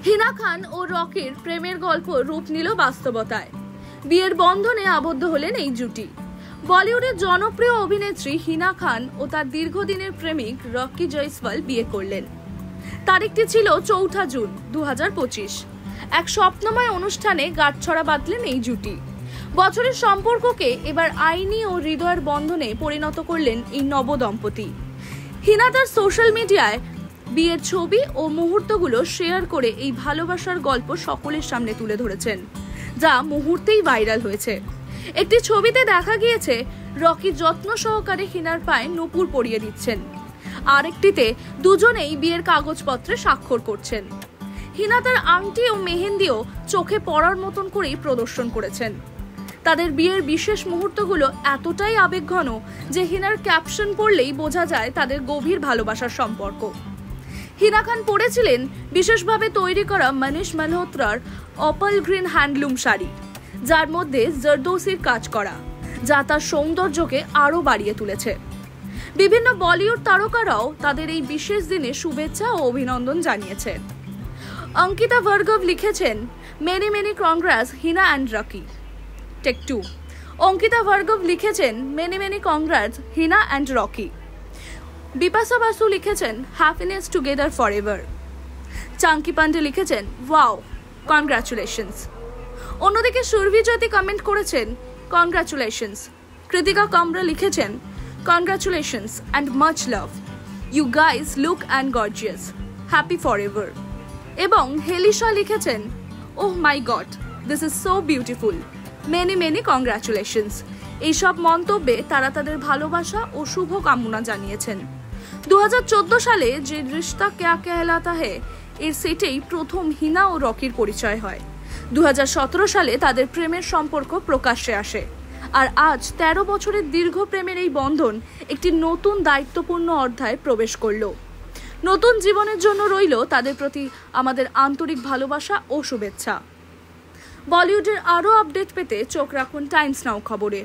হিনা খান ও রকির প্রেমের গল্প রূপ নিল বাস্তবতায়। বিয়ের বন্ধনে আবদ্ধ হলেন এই জুটি। বলিউডের জনপ্রিয় অভিনেত্রী হিনা খান ও তার দীর্ঘদিনের প্রেমিক রকি জয়সওয়াল বিয়ে করলেন। তারিখটি ছিল 4 জুন 2025। এক স্বপ্নময় অনুষ্ঠানে গাঁটছড়া বাঁধলেন এই জুটি। বছরের সম্পর্ককে এবার আইনি ও হৃদয়ের বন্ধনে পরিণত করলেন এই নবদম্পতি। হিনা তার সোশ্যাল মিডিয়ায় বিয়ের ছবি ও মুহূর্তগুলো শেয়ার করে এই ভালোবাসার গল্প সকলের সামনে তুলে ধরেছেন, যা মুহূর্তেই ভাইরাল হয়েছে। একটি ছবিতে দেখা গিয়েছে রকি যত্ন সহকারে হিনার পায়ে নূপুর পরিয়ে দিচ্ছেন, আরেকটিতে দুজনেই বিয়ের কাগজপত্রে স্বাক্ষর করছেন। হিনা তার আংটি ও মেহেন্দিও চোখে পড়ার মতন করেই প্রদর্শন করেছেন। তাদের বিয়ের বিশেষ মুহূর্তগুলো এতটাই আবেগঘন যে হিনার ক্যাপশন পড়লেই বোঝা যায় তাদের গভীর ভালোবাসার সম্পর্ক। হিনা খান পরেছিলেন বিশেষভাবে তৈরি করা মনীষ মালহোত্রার অপাল গ্রিন হ্যান্ডলুম শাড়ি, যার মধ্যে জরদোসির কাজ করা, যা তার সৌন্দর্যকে আরও বাড়িয়ে তুলেছে। বিভিন্ন বলিউড তারকারাও তাদের এই বিশেষ দিনে শুভেচ্ছা ও অভিনন্দন জানিয়েছে। অঙ্কিতা ভার্গব লিখেছেন, many many congrats Hina and Rocky. Take 2। Ankita Bhargava লিখেছেন, many many congrats Hina and Rocky. Bipasha Basu লিখেছেন, happiness together forever. Chunky Pandey লিখেছেন, ওয়াও, কনগ্রাচুলেশনস। অন্যদিকে সুরভি জ্যোতি কমেন্ট করেছেন, কনগ্রাচুলেশনস। কৃতিকা কামরা লিখেছেন, congratulations and much love, you guys look and gorgeous, happy forever. এবং হেলিশা লিখেছেন, oh my god, this is so beautiful, many many congratulations. এইসব মন্তব্যে তারা তাদের ভালোবাসা ও শুভ কামনা জানিয়েছেন। 2014 সালে যে রিশতা ক্যা কেহলাতা হ্যায় এর সেটেই প্রথম হিনা ও রকির পরিচয় হয়। 2017 সালে তাদের প্রেমের সম্পর্ক প্রকাশ্যে আসে। আর আজ 13 বছরের দীর্ঘ প্রেমের এই বন্ধন একটি নতুন দায়িত্বপূর্ণ অধ্যায়ে প্রবেশ করল। নতুন জীবনের জন্য রইল তাদের প্রতি আমাদের আন্তরিক ভালোবাসা ও শুভেচ্ছা। বলিউডের আরও আপডেট পেতে চোখ রাখুন টাইমস নাও খবরে।